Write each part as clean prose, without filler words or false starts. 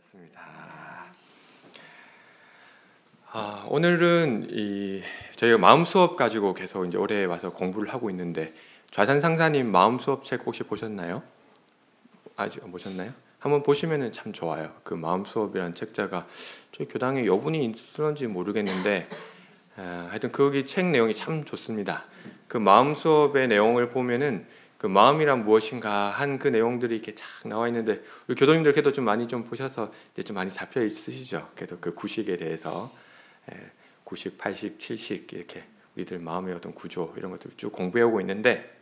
반갑습니다. 오늘은 저희가 마음 수업 가지고 계속 이제 올해 와서 공부를 하고 있는데 좌산상사님 마음 수업 책 혹시 보셨나요? 아직 안 보셨나요? 한번 보시면은 참 좋아요. 그 마음 수업이라는 책자가 저희 교당에 여분이 있을런지 모르겠는데 하여튼 거기 책 내용이 참 좋습니다. 그 마음 수업의 내용을 보면은 그 마음이란 무엇인가 한 그 내용들이 이렇게 쫙 나와 있는데 우리 교도님들 그래도 좀 많이 좀 보셔서 이제 좀 많이 잡혀 있으시죠. 그래도 그 구식에 대해서 구식, 팔식, 칠식 이렇게 우리들 마음의 어떤 구조 이런 것들 쭉 공부해 오고 있는데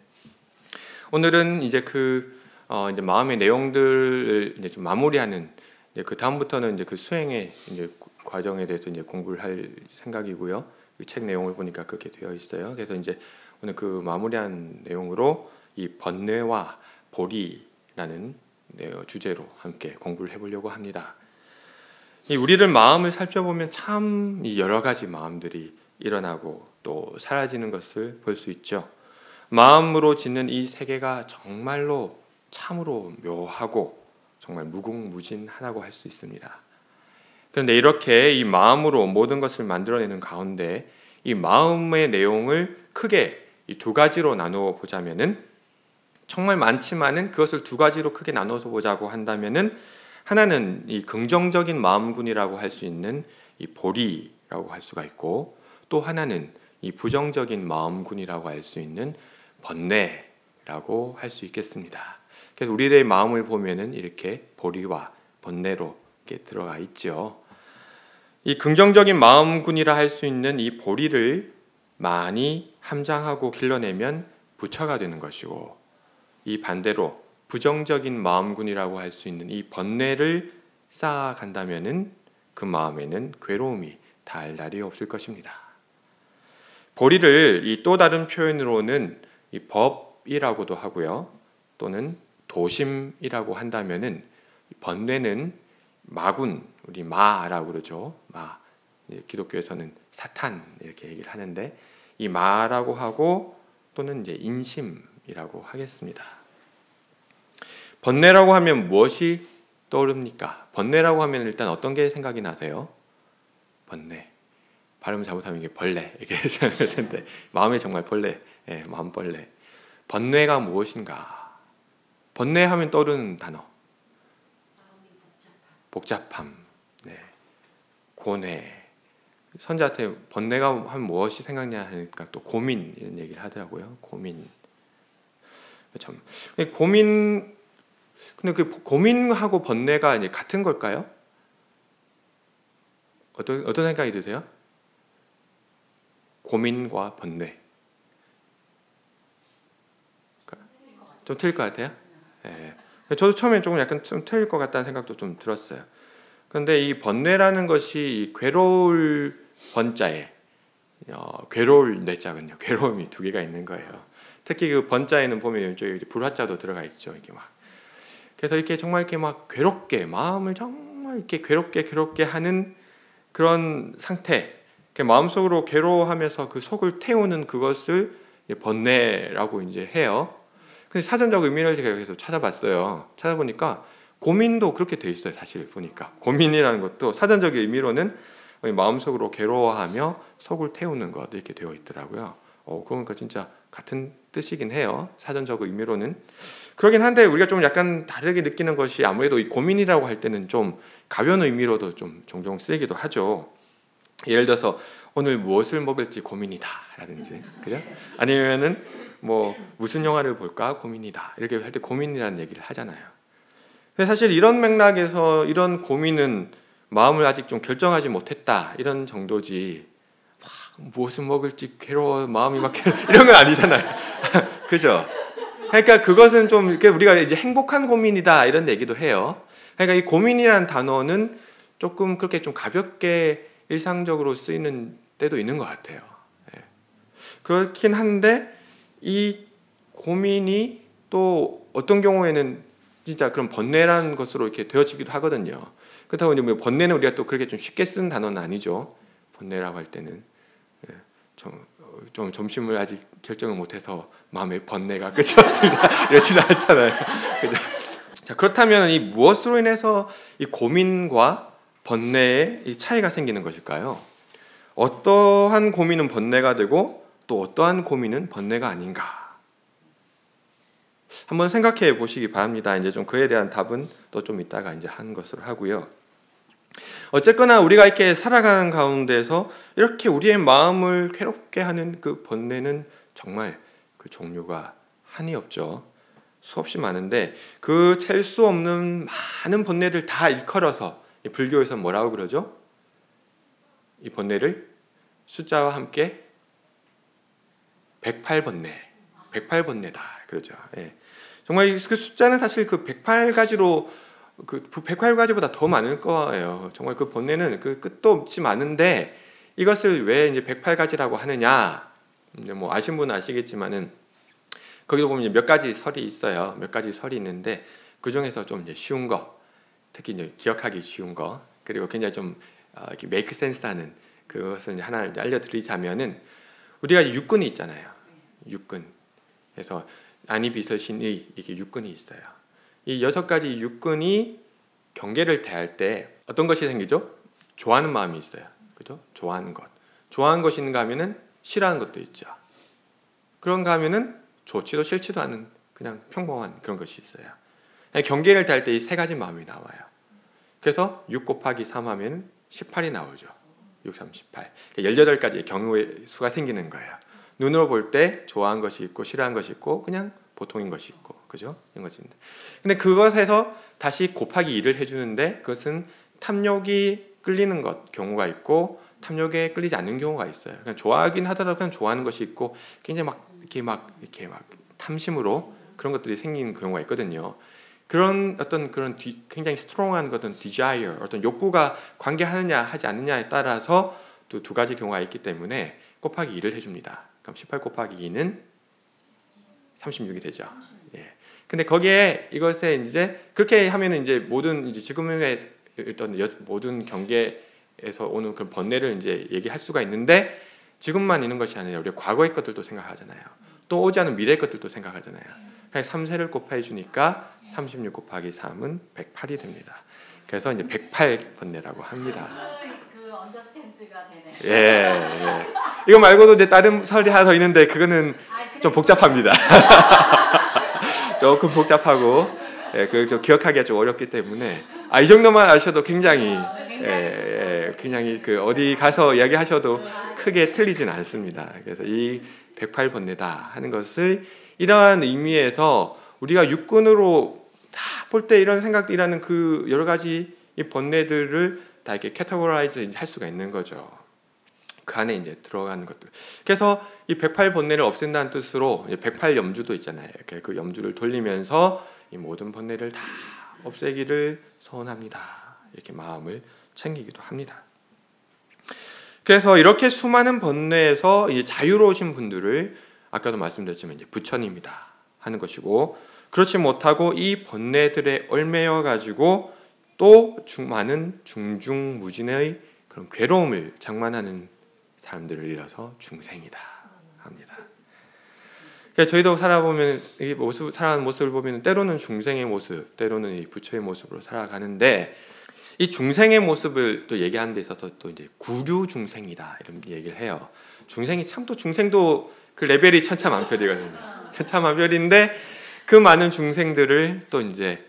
오늘은 이제 이제 마음의 내용들을 이제 좀 마무리하는 이제 그 다음부터는 이제 그 수행의 이제 과정에 대해서 이제 공부를 할 생각이고요. 이 책 내용을 보니까 그렇게 되어 있어요. 그래서 이제 오늘 그 마무리한 내용으로 이 번뇌와 보리라는 주제로 함께 공부를 해보려고 합니다. 우리들 마음을 살펴보면 참 여러 가지 마음들이 일어나고 또 사라지는 것을 볼 수 있죠. 마음으로 짓는 이 세계가 정말로 참으로 묘하고 정말 무궁무진하다고 할 수 있습니다. 그런데 이렇게 이 마음으로 모든 것을 만들어내는 가운데 이 마음의 내용을 크게 이 두 가지로 나누어 보자면은 정말 많지만은 그것을 두 가지로 크게 나눠서 보자고 한다면은 하나는 이 긍정적인 마음군이라고 할 수 있는 이 보리라고 할 수가 있고 또 하나는 이 부정적인 마음군이라고 할 수 있는 번뇌라고 할 수 있겠습니다. 그래서 우리의 마음을 보면은 이렇게 보리와 번뇌로 이렇게 들어가 있죠. 이 긍정적인 마음군이라 할 수 있는 이 보리를 많이 함장하고 길러내면 부처가 되는 것이고 이 반대로 부정적인 마음군이라고 할 수 있는 이 번뇌를 쌓아간다면은 그 마음에는 괴로움이 닿을 날이 없을 것입니다. 보리를 이 또 다른 표현으로는 이 법이라고도 하고요. 또는 도심이라고 한다면은 번뇌는 마군, 우리 마라고 그러죠. 마. 기독교에서는 사탄 이렇게 얘기를 하는데 이 마라고 하고 또는 이제 인심이라고 하겠습니다. 번뇌라고 하면 무엇이 떠오릅니까? 번뇌라고 하면 일단 어떤 게 생각이 나세요? 번뇌. 발음 잘못하면 이게 벌레 이렇게 생각할 텐데 마음이 정말 벌레, 마음벌레. 번뇌가 무엇인가? 번뇌하면 떠오르는 단어. 복잡함. 고뇌. 선자한테 번뇌가 하면 무엇이 생각냐 하니까 또 고민 이런 얘기를 하더라고요. 고민. 참 고민. 근데 그 고민하고 번뇌가 이제 같은 걸까요? 어떤 생각이 드세요? 고민과 번뇌. 좀 틀릴 것 같아요? 저도 처음에 조금 약간 좀 틀릴 것 같다는 생각도 좀 들었어요. 그런데 이 번뇌라는 것이 괴로울 번자에 괴로울 뇌자군요. 괴로움이 두 개가 있는 거예요. 특히 그 번자에는 보면 이쪽에 불화자도 들어가 있죠. 이게 막 그래서 이렇게 정말 이렇게 막 괴롭게 마음을 정말 이렇게 괴롭게 하는 그런 상태. 마음속으로 괴로워하면서 그 속을 태우는 그것을 번뇌라고 이제 해요. 근데 사전적 의미를 제가 여기서 찾아봤어요. 찾아보니까 고민도 그렇게 돼 있어요. 사실 보니까 고민이라는 것도 사전적 의미로는 마음속으로 괴로워하며 속을 태우는 것 이렇게 되어 있더라고요. 그러니까 진짜 같은 뜻이긴 해요. 사전적 의미로는 그러긴 한데 우리가 좀 약간 다르게 느끼는 것이 아무래도 이 고민이라고 할 때는 좀 가벼운 의미로도 좀 종종 쓰이기도 하죠. 예를 들어서 오늘 무엇을 먹을지 고민이다라든지, 그죠? 아니면은 뭐 무슨 영화를 볼까 고민이다 이렇게 할 때 고민이라는 얘기를 하잖아요. 근데 사실 이런 맥락에서 이런 고민은 마음을 아직 좀 결정하지 못했다 이런 정도지 무엇을 먹을지 괴로워 마음이 막 이런 건 아니잖아요. 그죠? 그러니까 그것은 좀 이렇게 우리가 이제 행복한 고민이다 이런 얘기도 해요. 그러니까 이 고민이라는 단어는 조금 그렇게 좀 가볍게 일상적으로 쓰이는 때도 있는 것 같아요. 그렇긴 한데 이 고민이 또 어떤 경우에는 진짜 그런 번뇌라는 것으로 이렇게 되어지기도 하거든요. 그렇다고 이제 뭐 번뇌는 우리가 또 그렇게 좀 쉽게 쓰는 단어는 아니죠. 번뇌라고 할 때는 좀 점심을 아직 결정을 못해서 마음의 번뇌가 끝이 없습니다. 이러지는 않잖아요. 그죠? 자, 그렇다면 이 무엇으로 인해서 이 고민과 번뇌의 이 차이가 생기는 것일까요? 어떠한 고민은 번뇌가 되고 또 어떠한 고민은 번뇌가 아닌가? 한번 생각해 보시기 바랍니다. 이제 좀 그에 대한 답은 또 좀 이따가 이제 한 것으로 하고요. 어쨌거나 우리가 이렇게 살아가는 가운데서 이렇게 우리의 마음을 괴롭게 하는 그 번뇌는 정말 그 종류가 한이 없죠. 수없이 많은데 그 셀 수 없는 많은 번뇌들 다 일컬어서 불교에서 뭐라고 그러죠? 이 번뇌를 숫자와 함께 108번뇌, 108번뇌다 그러죠. 예. 정말 그 숫자는 사실 그 108가지로 그 108가지보다 더 많을 거예요. 정말 그 번뇌는 그 끝도 없이 많은데 이것을 왜 이제 108가지라고 하느냐? 이제 뭐 아신 분은 아시겠지만은 거기도 보면 몇 가지 설이 있어요. 몇 가지 설이 있는데 그 중에서 좀 이제 쉬운 거, 특히 이제 기억하기 쉬운 거, 그리고 굉장히 좀 이렇게 메이크 센스하는 그것을 하나 알려드리자면은 우리가 육근이 있잖아요. 육근. 그래서 안이비설신의 이게 육근이 있어요. 이 6가지 육근이 경계를 대할 때 어떤 것이 생기죠? 좋아하는 마음이 있어요. 그죠? 좋아하는 것. 좋아하는 것이 있는가 하면은 싫어하는 것도 있죠. 그런가 하면은 좋지도 싫지도 않은 그냥 평범한 그런 것이 있어요. 경계를 대할 때 이 3가지 마음이 나와요. 그래서 6 곱하기 3 하면 18이 나오죠. 6, 3, 18. 18가지의 경우의 수가 생기는 거예요. 눈으로 볼 때 좋아하는 것이 있고 싫어하는 것이 있고 그냥 보통인 것이 있고 그죠? 이런 것인데. 근데 그것에서 다시 곱하기 2를 해주는데 그것은 탐욕이 끌리는 것 경우가 있고 탐욕에 끌리지 않는 경우가 있어요. 그냥 좋아하긴 하더라도 그냥 좋아하는 것이 있고 굉장히 이렇게 막 탐심으로 그런 것들이 생기는 경우가 있거든요. 그런 어떤 그런 굉장히 스트롱한 어떤 desire, 어떤 욕구가 관계하느냐 하지 않느냐에 따라서 또 2가지 경우가 있기 때문에 곱하기 2를 해줍니다. 그럼 18 곱하기 2는 36이 되죠. 예. 근데 거기에 이것에 이제 그렇게 하면은 이제 모든 이제 지금의 어떤 모든 경계에서 오는 그런 번뇌를 이제 얘기할 수가 있는데 지금만 있는 것이 아니라 우리 과거의 것들도 생각하잖아요. 또 오지 않은 미래의 것들도 생각하잖아요. 3세를 곱해 주니까 36 곱하기 3은 108이 됩니다. 그래서 이제 108번뇌라고 합니다. 그 언더스탠드가 되네. 예. 이거 말고도 이제 다른 설이 하나 더 있는데 그거는 좀 복잡합니다. 조금 복잡하고 그 기억하기가 좀 어렵기 때문에 이 정도만 아셔도 굉장히 굉장히 그 어디 가서 이야기하셔도 크게 틀리진 않습니다. 그래서 이 108번뇌다 하는 것을 이러한 의미에서 우리가 육근으로 다 볼 때 이런 생각이라는 그 여러 가지 이 번뇌들을 다 이렇게 캐테고라이즈 할 수가 있는 거죠. 그 안에 이제 들어가는 것들. 그래서 이 108번뇌를 없앤다는 뜻으로 108염주도 있잖아요. 이렇게 그 염주를 돌리면서 이 모든 번뇌를 다 없애기를 소원합니다. 이렇게 마음을 챙기기도 합니다. 그래서 이렇게 수많은 번뇌에서 이제 자유로우신 분들을 아까도 말씀드렸지만 이제 부처님이다 하는 것이고, 그렇지 못하고 이 번뇌들에 얽매여 가지고 또 많은 중중무진의 그런 괴로움을 장만하는 사람들을 일러서 중생이다 합니다. 그러니까 저희도 살아보면 이 모습 살아가는 모습을 보면 때로는 중생의 모습, 때로는 이 부처의 모습으로 살아가는데, 이 중생의 모습을 또 얘기하는 데 있어서 또 이제 구류 중생이다 이런 얘기를 해요. 중생이 참 또 중생도 그 레벨이 천차만별이거든요. 천차만별인데 그 많은 중생들을 또 이제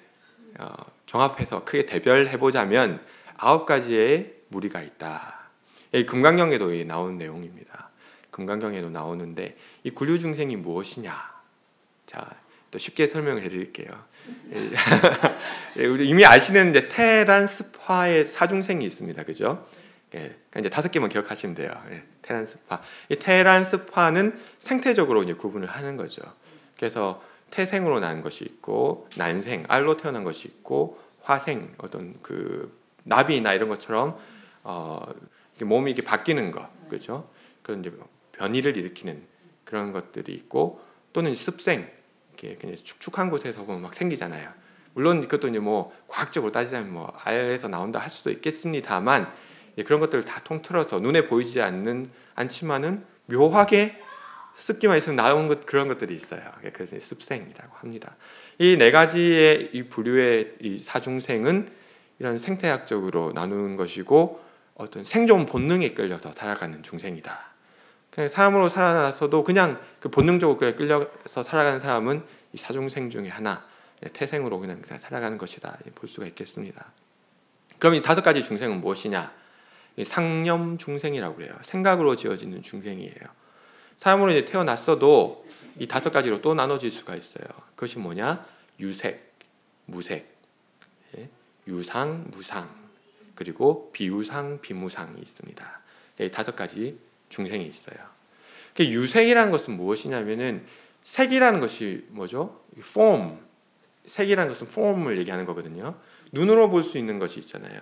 종합해서 크게 대별해 보자면 9가지의 무리가 있다. 이 금강경에도 나오는 내용입니다. 금강경에도 나오는데 이 구류 중생이 무엇이냐? 자, 또 쉽게 설명을 해드릴게요. 우리 이미 아시는 이제 테란스파의 사중생이 있습니다, 그죠? 그러니까 이제 5개만 기억하시면 돼요. 테란스파. 이 테란스파는 생태적으로 이제 구분을 하는 거죠. 그래서 태생으로 난 것이 있고, 난생, 알로 태어난 것이 있고, 화생, 어떤 그 나비나 이런 것처럼 몸이 이렇게 바뀌는 것, 그죠? 그런 이제 변이를 일으키는 그런 것들이 있고, 또는 습생, 이렇게 그냥 축축한 곳에서 보면 막 생기잖아요. 물론 그것도 이제 뭐 과학적으로 따지자면 뭐 알에서 나온다 할 수도 있겠습니다만, 그런 것들을 다 통틀어서 눈에 보이지 않지만은 묘하게 습기만 있으면 나온 그런 것들이 있어요. 그래서 습생이라고 합니다. 이 네 가지의 이 부류의 이 사중생은 이런 생태학적으로 나누는 것이고 어떤 생존 본능에 이끌려서 살아가는 중생이다. 그냥 사람으로 살아나서도 그냥 그 본능적으로 그냥 끌려서 살아가는 사람은 이 사중생 중에 하나, 태생으로 그냥 살아가는 것이다 볼 수가 있겠습니다. 그럼 이 5가지 중생은 무엇이냐? 상념 중생이라고 그래요. 생각으로 지어지는 중생이에요. 사람으로 이제 태어났어도 이 5가지로 또 나눠질 수가 있어요. 그것이 뭐냐? 유색, 무색, 유상, 무상, 그리고 비유상, 비무상이 있습니다. 이 5가지 중생이 있어요. 유색이라는 것은 무엇이냐면은 색이라는 것이 뭐죠? 폼. 색이라는 것은 폼을 얘기하는 거거든요. 눈으로 볼 수 있는 것이 있잖아요.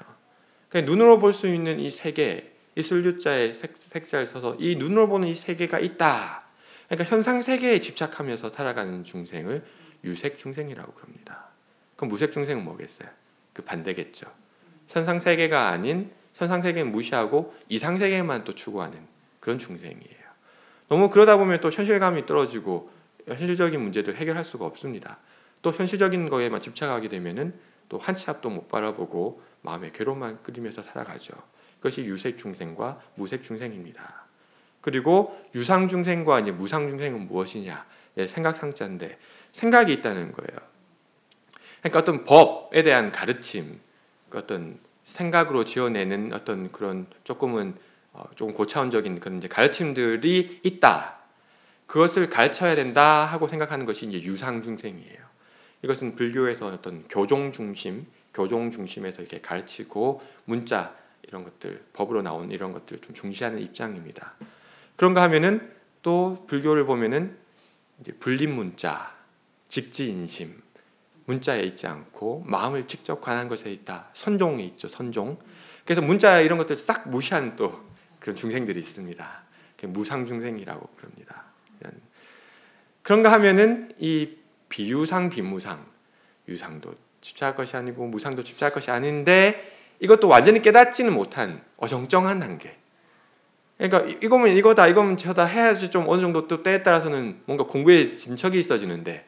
눈으로 볼 수 있는 이 세계, 이 술류자의 색자를 써서 이 눈으로 보는 이 세계가 있다. 그러니까 현상 세계에 집착하면서 살아가는 중생을 유색 중생이라고 그럽니다. 그럼 무색 중생은 뭐겠어요? 그 반대겠죠. 현상 세계가 아닌, 현상 세계는 무시하고 이상 세계만 또 추구하는 그런 중생이에요. 너무 그러다 보면 또 현실감이 떨어지고 현실적인 문제들 해결할 수가 없습니다. 또 현실적인 거에만 집착하게 되면은 또 한 치 앞도 못 바라보고 마음의 괴로움만 끓이면서 살아가죠. 그것이 유색 중생과 무색 중생입니다. 그리고 유상 중생과 이제 무상 중생은 무엇이냐? 생각 상자인데 생각이 있다는 거예요. 그러니까 어떤 법에 대한 가르침, 어떤 생각으로 지어내는 어떤 그런 조금 고차원적인 그런 이제 가르침들이 있다. 그것을 가르쳐야 된다 하고 생각하는 것이 이제 유상 중생이에요. 이것은 불교에서 어떤 교종 중심에서 이렇게 가르치고 문자 이런 것들, 법으로 나온 이런 것들 좀 중시하는 입장입니다. 그런가 하면은 또 불교를 보면은 이제 불립문자, 직지인심, 문자에 있지 않고 마음을 직접 관한 것에 있다. 선종에 있죠, 선종. 그래서 문자 이런 것들 싹 무시하는 또 그런 중생들이 있습니다. 무상 중생이라고 그럽니다. 그런가 하면은 이 비유상, 비무상, 유상도 집착할 것이 아니고 무상도 집착할 것이 아닌데 이것도 완전히 깨닫지는 못한 어정쩡한 단계. 그러니까 이거면 이거다, 이거면 저다 해야지 좀 어느 정도 또 때에 따라서는 뭔가 공부에 진척이 있어지는데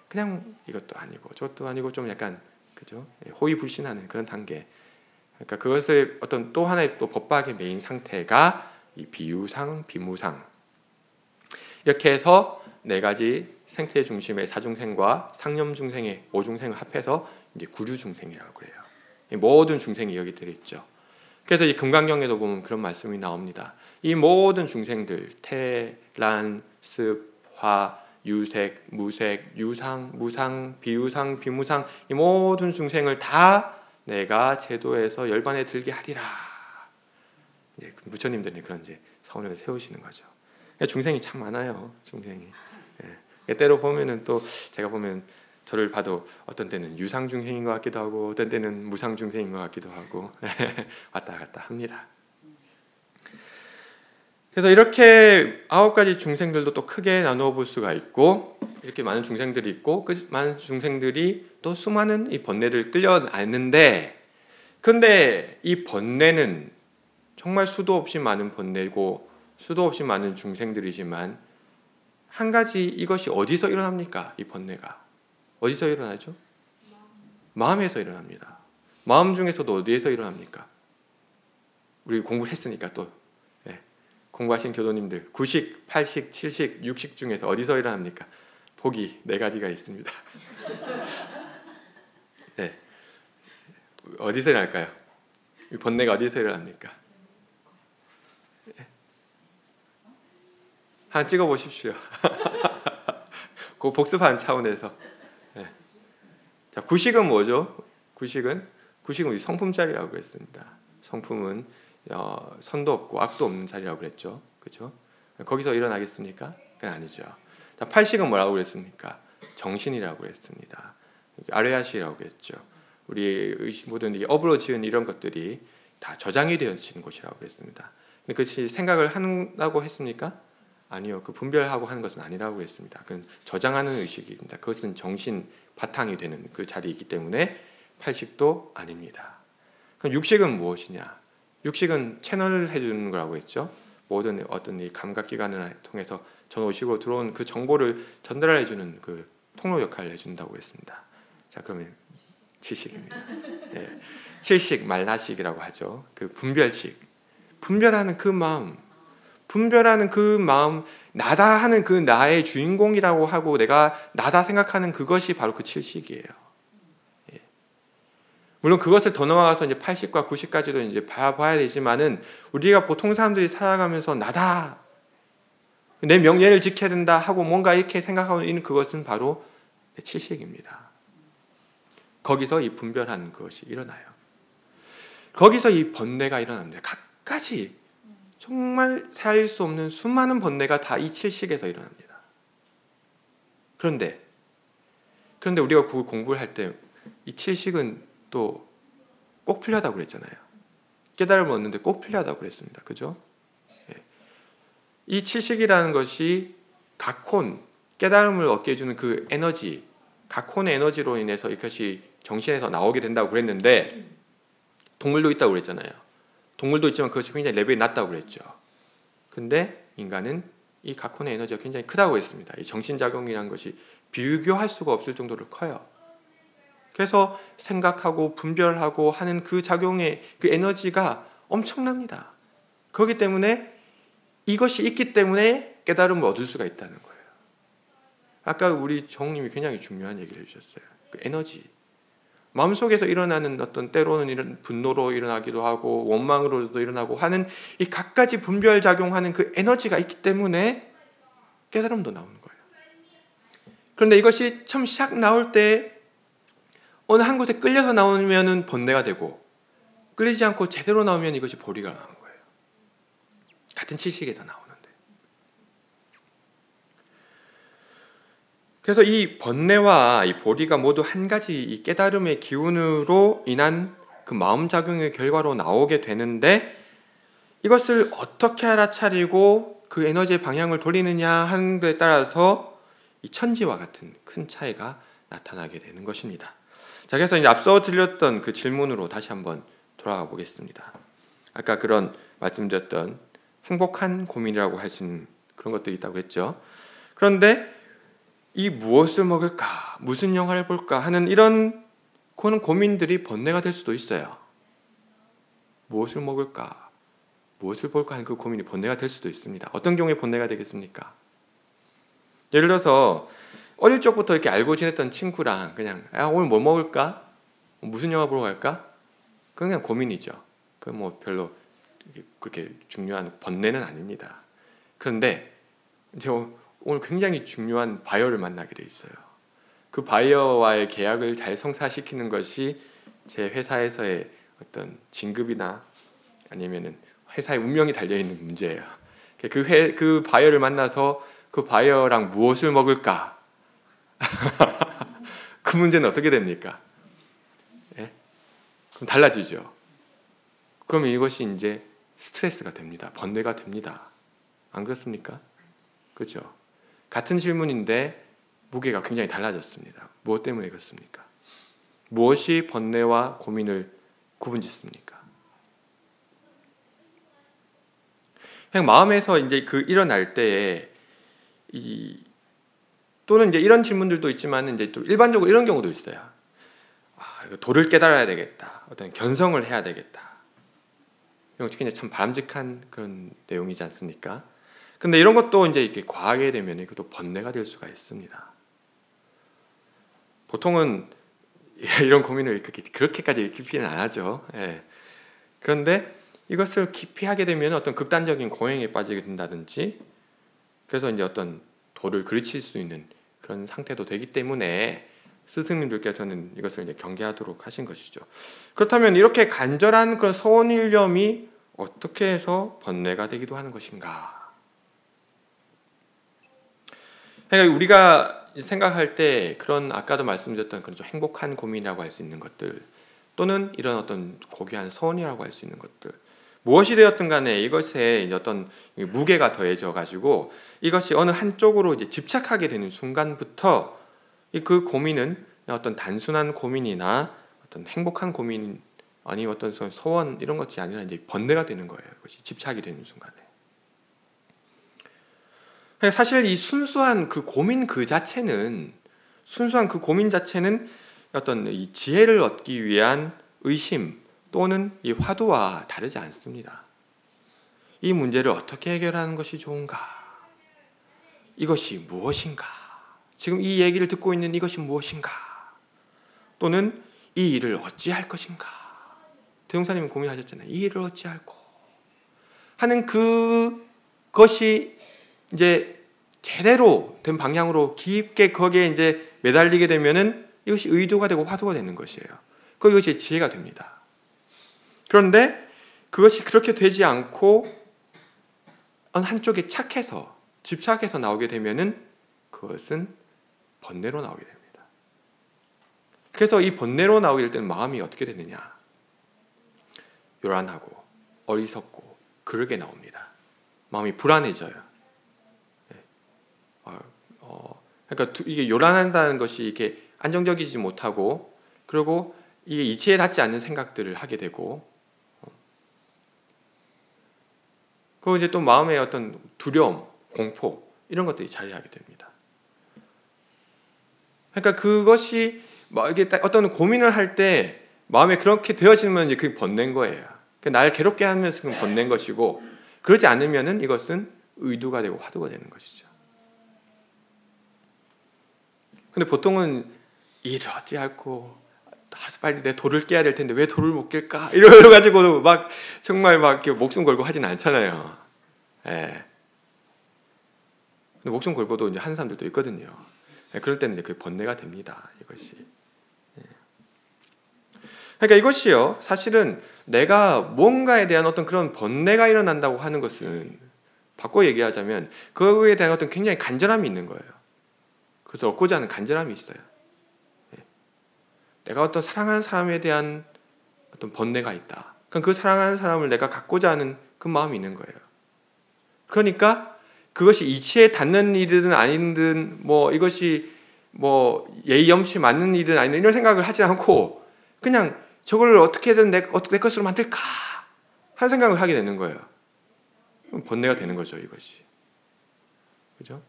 그냥 이것도 아니고 저것도 아니고 좀 약간 그죠? 호의불신하는 그런 단계. 그러니까 그것을 어떤 또 하나의 또 법박에 매인 상태가 이 비유상, 비무상. 이렇게 해서 4가지 생태 중심의 사중생과 상념 중생의 5중생을 합해서 이제 구류 중생이라고 그래요. 모든 중생이 여기 들어있죠. 그래서 이 금강경에도 보면 그런 말씀이 나옵니다. 이 모든 중생들, 태, 란, 습, 화, 유색, 무색, 유상, 무상, 비유상, 비무상 이 모든 중생을 다 내가 제도에서 열반에 들게 하리라. 이제 부처님들이 그런 이제 서원을 세우시는 거죠. 중생이 참 많아요. 중생이. 때로 보면은 또 제가 보면 저를 봐도 어떤 때는 유상 중생인 것 같기도 하고 어떤 때는 무상 중생인 것 같기도 하고 왔다 갔다 합니다. 그래서 이렇게 9가지 중생들도 또 크게 나누어 볼 수가 있고 이렇게 많은 중생들이 있고 그 많은 중생들이 또 수많은 이 번뇌를 끌려안는데 근데 이 번뇌는 정말 수도 없이 많은 번뇌고 수도 없이 많은 중생들이지만 한 가지 이것이 어디서 일어납니까? 이 번뇌가 어디서 일어나죠? 마음에서 일어납니다. 마음 중에서도 어디에서 일어납니까? 우리 공부를 했으니까 또 공부하신 교도님들 9식, 8식, 7식, 6식 중에서 어디서 일어납니까? 복이 4가지가 있습니다. 네. 어디서 일어날까요? 이 번뇌가 어디서 일어납니까? 한 찍어 보십시오. 그 복습하는 차원에서. 네. 자, 9식은 뭐죠? 9식은 우리 성품 자리라고 했습니다. 성품은 선도 없고 악도 없는 자리라고 그랬죠. 그렇죠? 거기서 일어나겠습니까? 그건 아니죠. 자, 8식은 뭐라고 그랬습니까? 정신이라고 그랬습니다. 아레아시라고 그랬죠. 우리 모든 업으로 지은 이런 것들이 다 저장이 되어지는 곳이라고 그랬습니다. 근데 그것이 생각을 한다고 했습니까? 아니요. 그 분별하고 하는 것은 아니라고 했습니다. 그건 저장하는 의식입니다. 그것은 정신 바탕이 되는 그 자리이기 때문에 8식도 아닙니다. 그럼 6식은 무엇이냐? 6식은 채널을 해주는 거라고 했죠. 모든 어떤 이 감각기관을 통해서 전오시고 들어온 그 정보를 전달해주는 그 통로 역할을 해준다고 했습니다. 자, 그러면 칠식입니다. 예. 칠식 말나식이라고 하죠. 그 분별식, 분별하는 그 마음, 분별하는 그 마음, 나다 하는 그 나의 주인공이라고 하고 내가 나다 생각하는 그것이 바로 그 칠식이에요. 예. 물론 그것을 더 나아가서 이제 80과 90까지도 이제 봐야 되지만은 우리가 보통 사람들이 살아가면서 나다, 내 명예를 지켜야 된다 하고 뭔가 이렇게 생각하고 있는 그것은 바로 칠식입니다. 거기서 이 분별하는 것이 일어나요. 거기서 이 번뇌가 일어납니다. 갖가지 정말 살 수 없는 수많은 번뇌가 다 이 칠식에서 일어납니다. 그런데 우리가 그 공부를 할 때 이 칠식은 또 꼭 필요하다고 그랬잖아요. 깨달음을 얻는데 꼭 필요하다고 그랬습니다. 그죠? 이 칠식이라는 것이 각혼, 깨달음을 얻게 해주는 그 에너지, 각혼의 에너지로 인해서 이것이 정신에서 나오게 된다고 그랬는데, 동물도 있다고 그랬잖아요. 동물도 있지만 그것이 굉장히 레벨이 낮다고 그랬죠. 근데 인간은 이 각혼의 에너지가 굉장히 크다고 했습니다. 이 정신작용이라는 것이 비교할 수가 없을 정도로 커요. 그래서 생각하고 분별하고 하는 그 작용의 그 에너지가 엄청납니다. 그렇기 때문에 이것이 있기 때문에 깨달음을 얻을 수가 있다는 거예요. 아까 우리 정님이 굉장히 중요한 얘기를 해주셨어요. 그 에너지. 마음속에서 일어나는 어떤 때로는 이런 분노로 일어나기도 하고 원망으로도 일어나고 하는 이 갖가지 분별작용하는 그 에너지가 있기 때문에 깨달음도 나오는 거예요. 그런데 이것이 처음 시작 나올 때 어느 한 곳에 끌려서 나오면 번뇌가 되고, 끌리지 않고 제대로 나오면 이것이 보리가 나오는 거예요. 같은 칠식에서 나오는데. 그래서 이 번뇌와 이 보리가 모두 한 가지 이 깨달음의 기운으로 인한 그 마음작용의 결과로 나오게 되는데, 이것을 어떻게 알아차리고 그 에너지의 방향을 돌리느냐 하는 것에 따라서 이 천지와 같은 큰 차이가 나타나게 되는 것입니다. 자, 그래서 이제 앞서 드렸던 그 질문으로 다시 한번 돌아가 보겠습니다. 아까 그런 말씀드렸던 행복한 고민이라고 할 수 있는 그런 것들이 있다고 했죠. 그런데 이 무엇을 먹을까, 무슨 영화를 볼까 하는 이런 그런 고민들이 번뇌가 될 수도 있어요. 무엇을 먹을까, 무엇을 볼까 하는 그 고민이 번뇌가 될 수도 있습니다. 어떤 경우에 번뇌가 되겠습니까? 예를 들어서 어릴 적부터 이렇게 알고 지냈던 친구랑 그냥 오늘 뭐 먹을까? 무슨 영화 보러 갈까? 그건 그냥 고민이죠. 그건 뭐 별로 그렇게 중요한 번뇌는 아닙니다. 그런데 이제 오늘 굉장히 중요한 바이어를 만나게 돼 있어요. 그 바이어와의 계약을 잘 성사시키는 것이 제 회사에서의 어떤 진급이나 아니면은 회사의 운명이 달려 있는 문제예요. 그 바이어를 만나서 그 바이어랑 무엇을 먹을까? 그 문제는 어떻게 됩니까? 예? 그럼 달라지죠. 그럼 이것이 이제 스트레스가 됩니다. 번뇌가 됩니다. 안 그렇습니까? 그렇죠? 같은 질문인데 무게가 굉장히 달라졌습니다. 무엇 때문에 그렇습니까? 무엇이 번뇌와 고민을 구분짓습니까? 그냥 마음에서 이제 그 일어날 때에 또는 이제 이런 질문들도 있지만 이제 또 일반적으로 이런 경우도 있어요. 도를 깨달아야 되겠다. 어떤 견성을 해야 되겠다. 이런 거 참 바람직한 그런 내용이지 않습니까? 근데 이런 것도 이제 이렇게 과하게 되면 이것도 번뇌가 될 수가 있습니다. 보통은 이런 고민을 그렇게까지 깊이는 안 하죠. 예. 그런데 이것을 깊이 하게 되면 어떤 극단적인 고행에 빠지게 된다든지, 그래서 이제 어떤 도를 그르칠 수 있는 그런 상태도 되기 때문에 스승님들께서는 이것을 이제 경계하도록 하신 것이죠. 그렇다면 이렇게 간절한 그런 서원일념이 어떻게 해서 번뇌가 되기도 하는 것인가? 그러니까 우리가 생각할 때 그런 아까도 말씀드렸던 그런 좀 행복한 고민이라고 할 수 있는 것들, 또는 이런 어떤 고귀한 서원이라고 할 수 있는 것들, 무엇이 되었든 간에 이것에 어떤 무게가 더해져 가지고 이것이 어느 한쪽으로 이제 집착하게 되는 순간부터 그 고민은 어떤 단순한 고민이나 어떤 행복한 고민, 아니면 어떤 소원 이런 것이 아니라 이제 번뇌가 되는 거예요. 그것이 집착이 되는 순간에. 사실 이 순수한 그 고민 그 자체는 어떤 이 지혜를 얻기 위한 의심 또는 이 화두와 다르지 않습니다. 이 문제를 어떻게 해결하는 것이 좋은가? 이것이 무엇인가? 지금 이 얘기를 듣고 있는 이것이 무엇인가? 또는 이 일을 어찌할 것인가? 대종사님은 고민하셨잖아요. 이 일을 어찌할꼬? 하는 그것이 이제 제대로 된 방향으로 깊게 거기에 이제 매달리게 되면은 이것이 의도가 되고 화두가 되는 것이에요. 이것이 지혜가 됩니다. 그런데 그것이 그렇게 되지 않고 한쪽에 집착해서 나오게 되면은 그것은 번뇌로 나오게 됩니다. 그래서 이 번뇌로 나오게 될 때는 마음이 어떻게 되느냐? 요란하고 어리석고 그러게 나옵니다. 마음이 불안해져요. 그러니까 이게 요란한다는 것이 이렇게 안정적이지 못하고, 그리고 이게 이치에 닿지 않는 생각들을 하게 되고, 그리고 이제 또 마음의 어떤 두려움, 공포 이런 것들이 자리하게 됩니다. 그러니까 그것이 이게 어떤 고민을 할 때 마음에 그렇게 되어지면 이제 그게 번뇌인 거예요. 그러니까 나를 괴롭게 하면서 그건 번뇌인 것이고, 그러지 않으면은 이것은 의도가 되고 화두가 되는 것이죠. 근데 보통은 일을 어찌할꼬, 빨리 내 돌을 깨야 될 텐데 왜 돌을 못 깰까? 이래가지고 막 정말 막 이렇게 목숨 걸고 하진 않잖아요. 예. 근데 목숨 걸고도 이제 하는 사람들도 있거든요. 예. 그럴 때는 이제 그게 번뇌가 됩니다. 이것이. 예. 그러니까 이것이요, 사실은 내가 뭔가에 대한 어떤 그런 번뇌가 일어난다고 하는 것은, 바꿔 얘기하자면 그거에 대한 어떤 굉장히 간절함이 있는 거예요. 그래서 얻고자 하는 간절함이 있어요. 내가 어떤 사랑하는 사람에 대한 어떤 번뇌가 있다. 그럼 그 사랑하는 사람을 내가 갖고자 하는 그 마음이 있는 거예요. 그러니까 그것이 이치에 닿는 일이든 아니든 이것이 예의 염치에 맞는 일이든 아니든 이런 생각을 하지 않고 그냥 저걸 어떻게든 내 것으로 만들까 하는 생각을 하게 되는 거예요. 그럼 번뇌가 되는 거죠, 이것이. 그죠?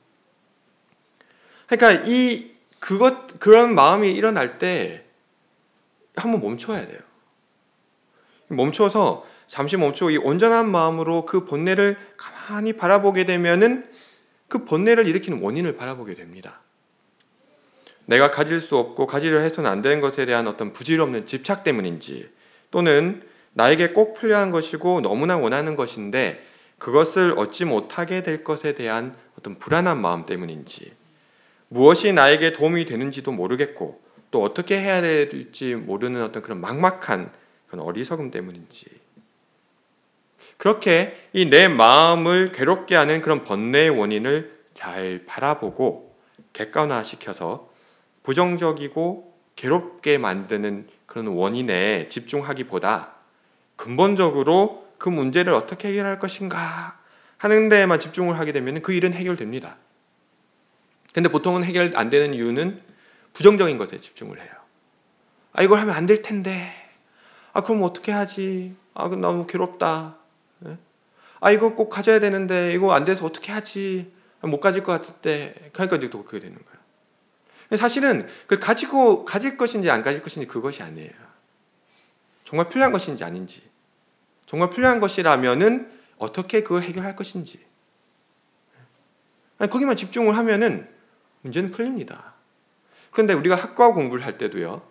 그러니까 그런 마음이 일어날 때 한번 멈춰야 돼요. 멈춰서 잠시 멈추고 이 온전한 마음으로 그 번뇌를 가만히 바라보게 되면은 그 번뇌를 일으키는 원인을 바라보게 됩니다. 내가 가질 수 없고 가지려 해서는 안 되는 것에 대한 어떤 부질없는 집착 때문인지, 또는 나에게 꼭 필요한 것이고 너무나 원하는 것인데 그것을 얻지 못하게 될 것에 대한 어떤 불안한 마음 때문인지, 무엇이 나에게 도움이 되는지도 모르겠고 또 어떻게 해야 될지 모르는 어떤 그런 막막한 그런 어리석음 때문인지, 그렇게 이 내 마음을 괴롭게 하는 그런 번뇌의 원인을 잘 바라보고 객관화시켜서 부정적이고 괴롭게 만드는 그런 원인에 집중하기보다 근본적으로 그 문제를 어떻게 해결할 것인가 하는 데에만 집중을 하게 되면 그 일은 해결됩니다. 근데 보통은 해결 안 되는 이유는 부정적인 것에 집중을 해요. 이걸 하면 안 될 텐데. 그럼 어떻게 하지? 그럼 너무 괴롭다. 이거 꼭 가져야 되는데 이거 안 돼서 어떻게 하지? 못 가질 것 같은데. 그러니까 또 그게 되는 거예요. 사실은 그걸 가질 것인지 안 가질 것인지 그것이 아니에요. 정말 필요한 것인지 아닌지. 정말 필요한 것이라면은 어떻게 그걸 해결할 것인지. 거기만 집중을 하면은 문제는 풀립니다. 그런데 우리가 학과 공부를 할 때도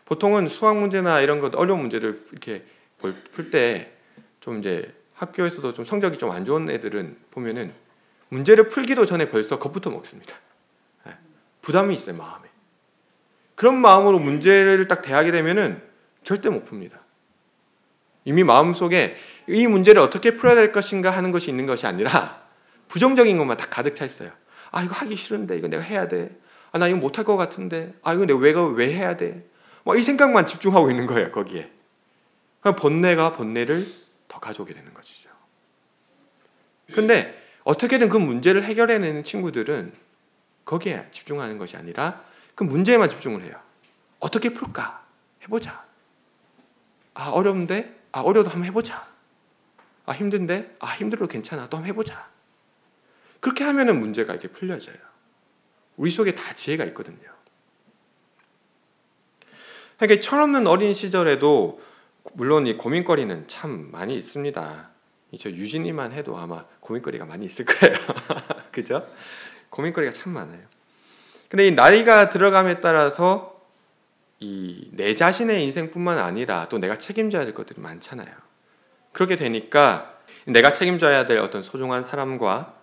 보통은 수학 문제나 이런 것 어려운 문제를 이렇게 풀 때 좀 이제 학교에서도 좀 성적이 좀 안 좋은 애들은 보면은 문제를 풀기도 전에 벌써 겁부터 먹습니다. 부담이 있어요, 마음에. 그런 마음으로 문제를 딱 대하게 되면은 절대 못 풉니다. 이미 마음속에 이 문제를 어떻게 풀어야 될 것인가 하는 것이 있는 것이 아니라 부정적인 것만 다 가득 차 있어요. 이거 하기 싫은데 이거 내가 해야 돼. 나 이거 못할 것 같은데. 이거 내가 왜 해야 돼. 이 생각만 집중하고 있는 거예요, 거기에. 번뇌가 번뇌를 더 가져오게 되는 것이죠. 근데 어떻게든 그 문제를 해결해내는 친구들은 거기에 집중하는 것이 아니라 그 문제에만 집중을 해요. 어떻게 풀까? 해보자. 어려운데? 어려워도 한번 해보자. 힘든데? 힘들어도 괜찮아. 또 한번 해보자. 그렇게 하면은 문제가 이렇게 풀려져요. 우리 속에 다 지혜가 있거든요. 그러니까 철없는 어린 시절에도 물론 이 고민거리는 참 많이 있습니다. 저 유진이만 해도 아마 고민거리가 많이 있을 거예요. 그죠? 고민거리가 참 많아요. 근데 이 나이가 들어감에 따라서 이 내 자신의 인생뿐만 아니라 또 내가 책임져야 될 것들이 많잖아요. 그렇게 되니까 내가 책임져야 될 어떤 소중한 사람과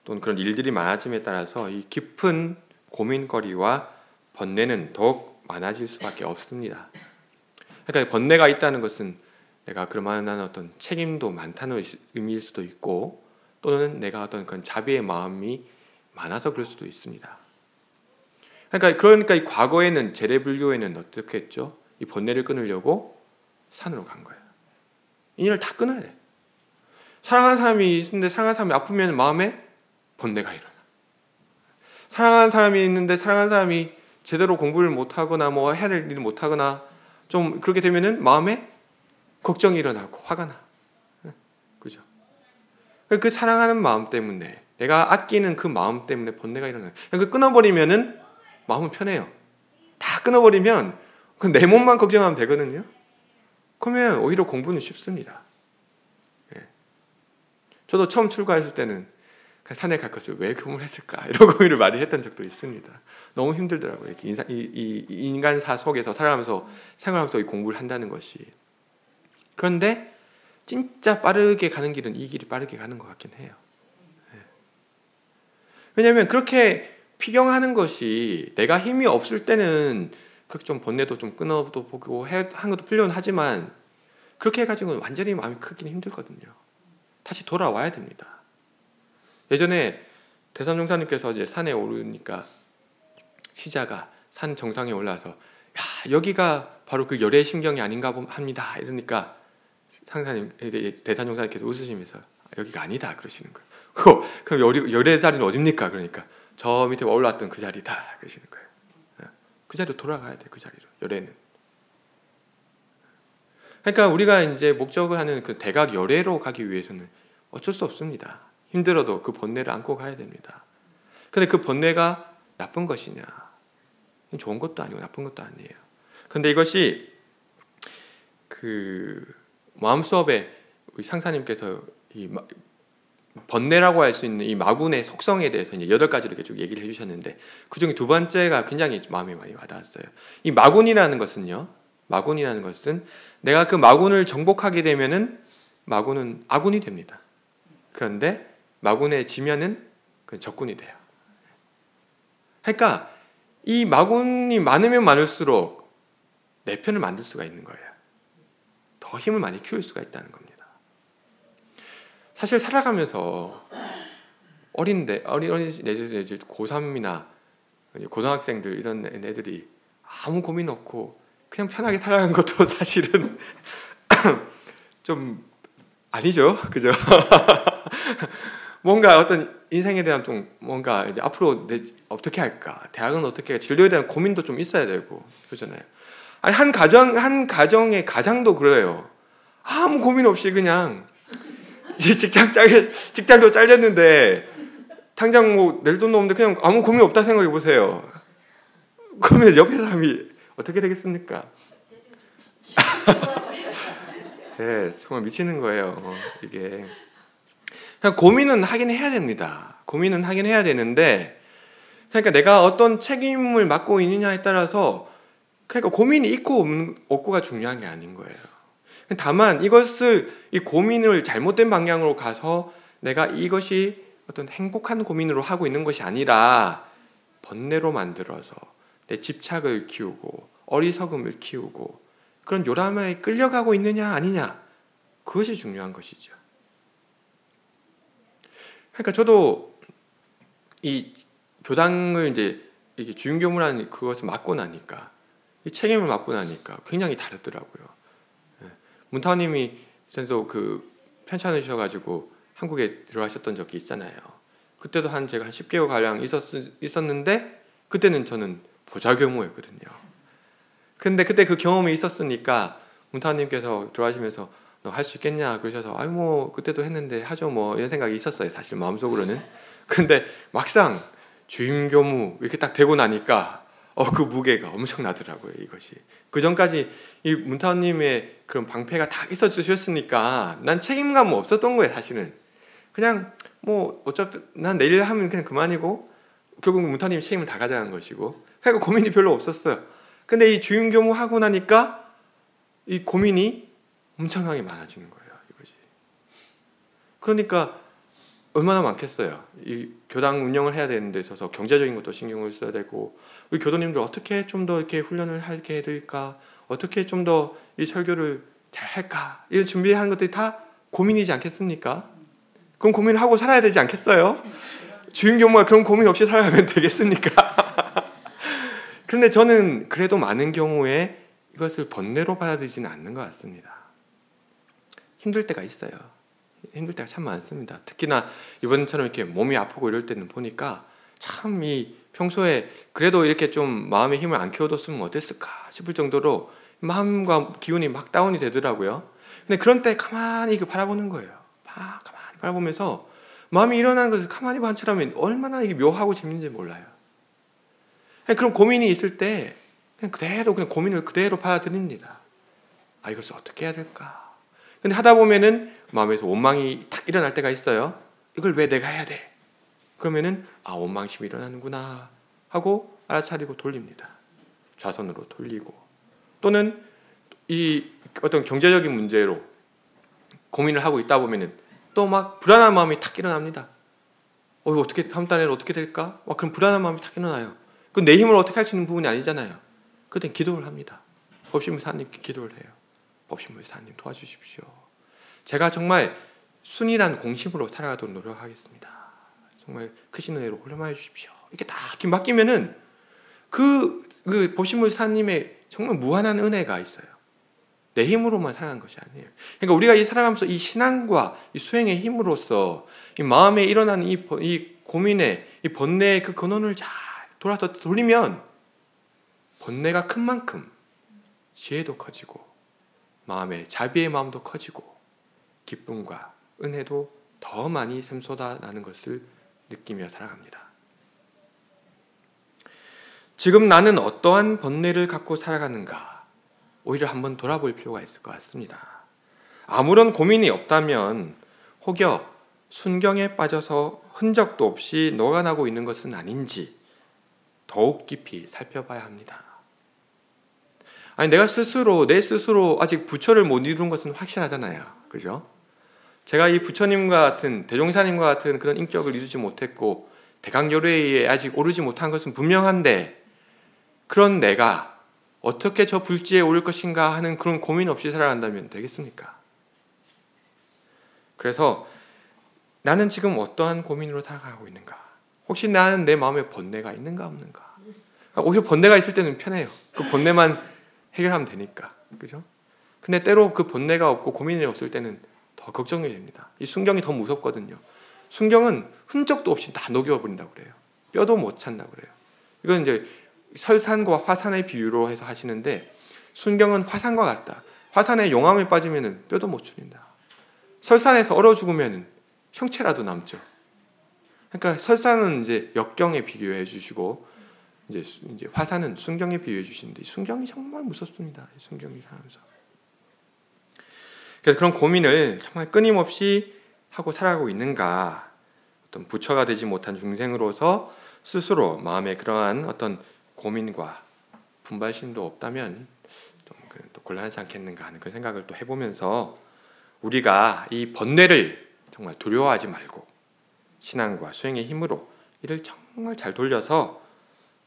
또는 그런 일들이 많아짐에 따라서 이 깊은 고민거리와 번뇌는 더욱 많아질 수밖에 없습니다. 그러니까 번뇌가 있다는 것은 내가 그만한 어떤 책임도 많다는 의미일 수도 있고 또는 내가 어떤 그런 자비의 마음이 많아서 그럴 수도 있습니다. 그러니까 이 과거에는 재래불교에는 어떻게 했죠? 이 번뇌를 끊으려고 산으로 간 거예요. 인연을 다 끊어야 돼. 사랑하는 사람이 있는데 사랑하는 사람이 아프면 마음에 번뇌가 일어나. 사랑하는 사람이 있는데 사랑하는 사람이 제대로 공부를 못하거나 뭐 해야 될 일을 못하거나 좀 그렇게 되면은 마음에 걱정이 일어나고 화가 나. 그죠? 그 사랑하는 마음 때문에 내가 아끼는 그 마음 때문에 번뇌가 일어나요. 그 끊어버리면은 마음은 편해요. 다 끊어버리면 내 몸만 걱정하면 되거든요. 그러면 오히려 공부는 쉽습니다. 예. 저도 처음 출가했을 때는 산에 갈 것을 왜 교문을 했을까 이런 고민을 많이 했던 적도 있습니다. 너무 힘들더라고요. 이렇게 이 인간사 속에서 살아가면서 생활하면서 이 공부를 한다는 것이. 그런데 진짜 빠르게 가는 길은 이 길이 빠르게 가는 것 같긴 해요. 예. 왜냐하면 그렇게 피경하는 것이 내가 힘이 없을 때는 그렇게 좀 번뇌도 좀 끊어도 보고 한 것도 필요는 하지만 그렇게 해가지고는 완전히 마음이 크기는 힘들거든요. 다시 돌아와야 됩니다. 예전에 대산종사님께서 이제 산에 오르니까 시자가 산 정상에 올라와서 야 여기가 바로 그 열의 심경이 아닌가 합니다. 이러니까 상사님 대산종사님께서 웃으시면서 여기가 아니다 그러시는 거예요. 그럼 열의 자리는 어딥니까? 그러니까 저 밑에 올라왔던 그 자리다 그러시는 거예요. 그 자리로 돌아가야 돼. 그 자리로 열애는. 그러니까 우리가 이제 목적을 하는 그 대각 열애로 가기 위해서는 어쩔 수 없습니다. 힘들어도 그 번뇌를 안고 가야 됩니다. 근데 그 번뇌가 나쁜 것이냐? 좋은 것도 아니고 나쁜 것도 아니에요. 근데 이것이 그 마음수업에 우리 상사님께서 이 번뇌라고 할 수 있는 이 마군의 속성에 대해서 이제 8가지로 이렇게 쭉 얘기를 해주셨는데 그 중에 두 번째가 굉장히 마음에 많이 와닿았어요. 이 마군이라는 것은요. 마군이라는 것은 내가 그 마군을 정복하게 되면은 마군은 아군이 됩니다. 그런데 마군에 지면은 그 적군이 돼요. 그러니까 이 마군이 많으면 많을수록 내 편을 만들 수가 있는 거예요. 더 힘을 많이 키울 수가 있다는 겁니다. 사실 살아가면서 어린 애들 고3이나 고등학생들 이런 애들이 아무 고민 없고 그냥 편하게 살아가는 것도 사실은 좀 아니죠, 그죠? 뭔가 어떤 인생에 대한 좀 뭔가 이제 앞으로 어떻게 할까, 대학은 어떻게 할까, 진로에 대한 고민도 좀 있어야 되고 그러잖아요. 아니 한 가정의 가장도 그래요. 아무 고민 없이 그냥 직장도 잘렸는데 당장 뭐 낼 돈도 없는데 그냥 아무 고민 없다 생각해 보세요. 그러면 옆에 사람이 어떻게 되겠습니까? 네, 정말 미치는 거예요. 이게 그냥 고민은 하긴 해야 됩니다. 고민은 하긴 해야 되는데 그러니까 내가 어떤 책임을 맡고 있느냐에 따라서 그러니까 고민이 있고 없고가 중요한 게 아닌 거예요. 다만 이 고민을 잘못된 방향으로 가서 내가 이것이 어떤 행복한 고민으로 하고 있는 것이 아니라 번뇌로 만들어서 내 집착을 키우고 어리석음을 키우고 그런 요람에 끌려가고 있느냐 아니냐, 그것이 중요한 것이죠. 그러니까 저도 이 교당을 이제 이게 주임교무라는 그것을 맡고 나니까, 이 책임을 맡고 나니까 굉장히 다르더라고요. 문타님이 전에도 그 편찮으셔가지고 한국에 들어가셨던 적이 있잖아요. 그때도 제가 한 10개월 가량 있었는데 그때는 저는 보좌교무였거든요. 근데 그때 그 경험이 있었으니까 문타님께서 들어가시면서 너 할 수 있겠냐 그러셔서 아유 뭐 그때도 했는데 하죠 뭐 이런 생각이 있었어요 사실 마음속으로는. 근데 막상 주임교무 이렇게 딱 되고 나니까 그 무게가 엄청나더라고요 이것이. 그 전까지 이 문타원님의 그런 방패가 다 있어 주셨으니까 난 책임감 없었던 거예요 사실은. 그냥 뭐 어차피 난 내일 하면 그냥 그만이고 결국 문타원님이 책임을 다 가져간 것이고 그러니까 고민이 별로 없었어요. 근데 이 주임교무 하고 나니까 이 고민이 엄청나게 많아지는 거예요 이것이. 그러니까 얼마나 많겠어요. 이 교당 운영을 해야 되는 데 있어서 경제적인 것도 신경을 써야 되고 우리 교도님들 어떻게 좀 더 이렇게 훈련을 하게 해드릴까, 어떻게 좀 더 이 설교를 잘 할까 이런 준비하는 것들이 다 고민이지 않겠습니까? 그럼 고민을 하고 살아야 되지 않겠어요? 주임교무가 그런 고민 없이 살아가면 되겠습니까? 그런데 저는 그래도 많은 경우에 이것을 번뇌로 받아들이지는 않는 것 같습니다. 힘들 때가 있어요. 힘들 때가 참 많습니다. 특히나 이번처럼 이렇게 몸이 아프고 이럴 때는 보니까 참 이 평소에 그래도 이렇게 좀 마음의 힘을 안 키워뒀으면 어땠을까 싶을 정도로 마음과 기운이 막 다운이 되더라고요. 근데 그런 때 가만히 바라보는 거예요. 가만히 바라보면서 마음이 일어나는 것을 가만히 관찰하면 얼마나 이게 묘하고 재밌는지 몰라요. 그런 고민이 있을 때 그냥 고민을 그대로 받아들입니다. 아 이것을 어떻게 해야 될까? 근데 하다 보면은 마음에서 원망이 탁 일어날 때가 있어요. 이걸 왜 내가 해야 돼? 그러면은 원망심이 일어나는구나 하고 알아차리고 돌립니다. 좌선으로 돌리고 또는 이 어떤 경제적인 문제로 고민을 하고 있다 보면은 또 막 불안한 마음이 탁 일어납니다. 어떻게 다음 달에는 어떻게 될까? 막 그런 불안한 마음이 탁 일어나요. 그 내 힘으로 어떻게 할 수 있는 부분이 아니잖아요. 그땐 기도를 합니다. 법신무사님께 기도를 해요. 법신무사님 도와주십시오. 제가 정말 순이란 공심으로 살아가도록 노력하겠습니다. 정말 크신 은혜로 홀려마해 주십시오. 이렇게 딱 맡기면은 그 법신무사님의 정말 무한한 은혜가 있어요. 내 힘으로만 살아가는 것이 아니에요. 그러니까 우리가 이 살아가면서 이 신앙과 이 수행의 힘으로써 이 마음에 일어나는 이 고민의 이 번뇌의 그 근원을 잘 돌아서 돌리면 번뇌가 큰 만큼 지혜도 커지고 마음의 자비의 마음도 커지고 기쁨과 은혜도 더 많이 샘솟아나는 것을 느끼며 살아갑니다. 지금 나는 어떠한 번뇌를 갖고 살아가는가 오히려 한번 돌아볼 필요가 있을 것 같습니다. 아무런 고민이 없다면 혹여 순경에 빠져서 흔적도 없이 녹아나고 있는 것은 아닌지 더욱 깊이 살펴봐야 합니다. 아니 내 스스로 아직 부처를 못 이룬 것은 확실하잖아요. 그죠? 제가 이 부처님과 같은 대종사님과 같은 그런 인격을 이루지 못했고 대강요래에 아직 오르지 못한 것은 분명한데 그런 내가 어떻게 저 불지에 오를 것인가 하는 그런 고민 없이 살아간다면 되겠습니까? 그래서 나는 지금 어떠한 고민으로 살아가고 있는가? 혹시 나는 내 마음에 번뇌가 있는가 없는가? 오히려 번뇌가 있을 때는 편해요. 그 번뇌만 해결하면 되니까. 그죠? 근데 때로 그 번뇌가 없고 고민이 없을 때는 더 걱정이 됩니다. 이 순경이 더 무섭거든요. 순경은 흔적도 없이 다 녹여버린다고 그래요. 뼈도 못 찬다고 그래요. 이건 이제 설산과 화산의 비유로 해서 하시는데 순경은 화산과 같다. 화산에 용암에 빠지면 뼈도 못 추린다. 설산에서 얼어 죽으면 형체라도 남죠. 그러니까 설산은 이제 역경에 비교해 주시고 이제 화산은 순경에 비유해 주시는데 순경이 정말 무섭습니다. 순경이 살아면서. 그래서 그런 고민을 정말 끊임없이 하고 살아가고 있는가? 어떤 부처가 되지 못한 중생으로서 스스로 마음에 그러한 어떤 고민과 분발심도 없다면 좀 또 곤란하지 않겠는가 하는 그 생각을 또 해보면서 우리가 이 번뇌를 정말 두려워하지 말고 신앙과 수행의 힘으로 이를 정말 잘 돌려서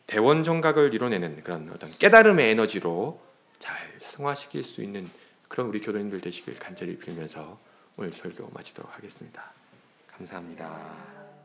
대원정각을 이뤄내는 그런 어떤 깨달음의 에너지로 잘 승화시킬 수 있는 그런 우리 교도님들 되시길 간절히 빌면서 오늘 설교 마치도록 하겠습니다. 감사합니다.